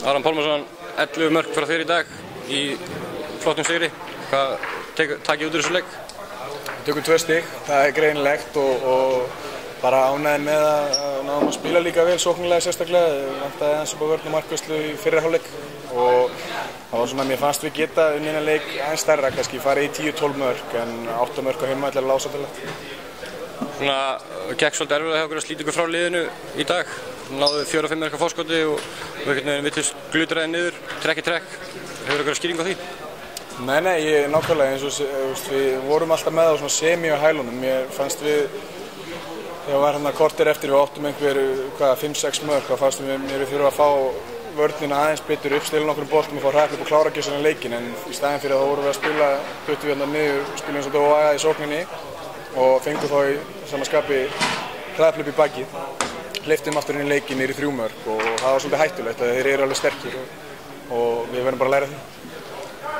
Aron Pálmarsson, 11 mörk frá þér í dag í flottum sigri. Hvað takið út úr þessu leik? Við tökum 2 stig, það er greinilegt og bara ánægði með að náðum að spila líka vel sóknarlega sérstaklega. Við vantaði aðeins upp á vörn og markvörslu í fyrri hálfleik og það var svona að mér fannst við geta unnið leik aðeins stærra, kannski farið í 10-12 mörk en 8 mörk á heimavelli er lágsamlegt. Svona gekk svolítið erfiðlega hjá okkur að slíta ykkur frá liðinu í dag. Náðu 4-5 mörk á forskoti og einhvern veginn vitlaust glutraði niður, trekk í trekk. Hefur ykkur skýring á því? Nei, nákvæmlega eins og við vorum alltaf með á svona semi á hælunum. Mér fannst við, þegar var hérna korter eftir við áttum einhver 5-6 mörk, þá fannst mér við þurfa að fá vörnina aðeins betur upp, stila nokkur boltum og fá hræðlega upp og klára ekki svona leikin, en í staðinn fyrir það vorum við að spila duttum við hérna niður, spilum eins og Dóa í sókninni og fengum þá í sama skapi hræðlega upp í bakið. Hleyptum aftur inn í leikin niður í 3 mörk og það var svolítið hættulegt að þeir eru alveg sterkir og við verðum bara að læra því.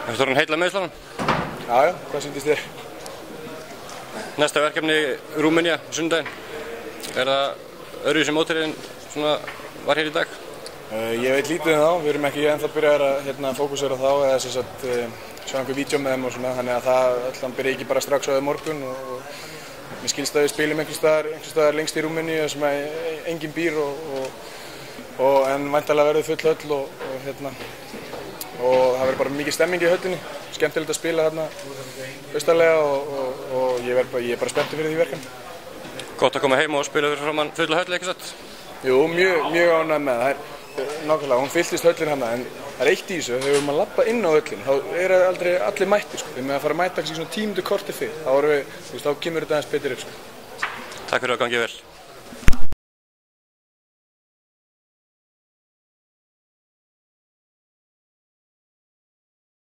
Þú voru heilla meiðslanum? Já, hvað sýndist þér? Næsta verkefni Rúmenía á sunnudaginn. Er það öðruvísi mótherji en svona var hér í dag? Ég veit lítið um þá, við erum ekki ennþá byrjaðir að fókusera á þá eða sem sagt sjá einhver vídeo með þeim og svona, þannig að það ætla byrja ekki bara strax á þeim morgun og mér skilst að við spilum einhvers staðar lengst í Rúmeníu sem enginn býr en væntanlega verður full höll og það verður bara mikið stemming í höllinni, skemmtilegt að spila þarna austarlega og ég er bara spenntur fyrir því verkefni. Gott að koma heim og spila fyrir framan fulla höll, ekki satt? Jú, mjög ánægð með það. Nákvæmlega, hún fylltist höllin hérna, en það er eitt í þessu, þegar við erum að labba inn á höllin, þá er aldrei allir mættir, sko. Við erum að fara að mæta kannski svona 10 mínútur korter fyrr, þá kemur þetta aðeins betur upp, sko. Takk fyrir að gangið vel.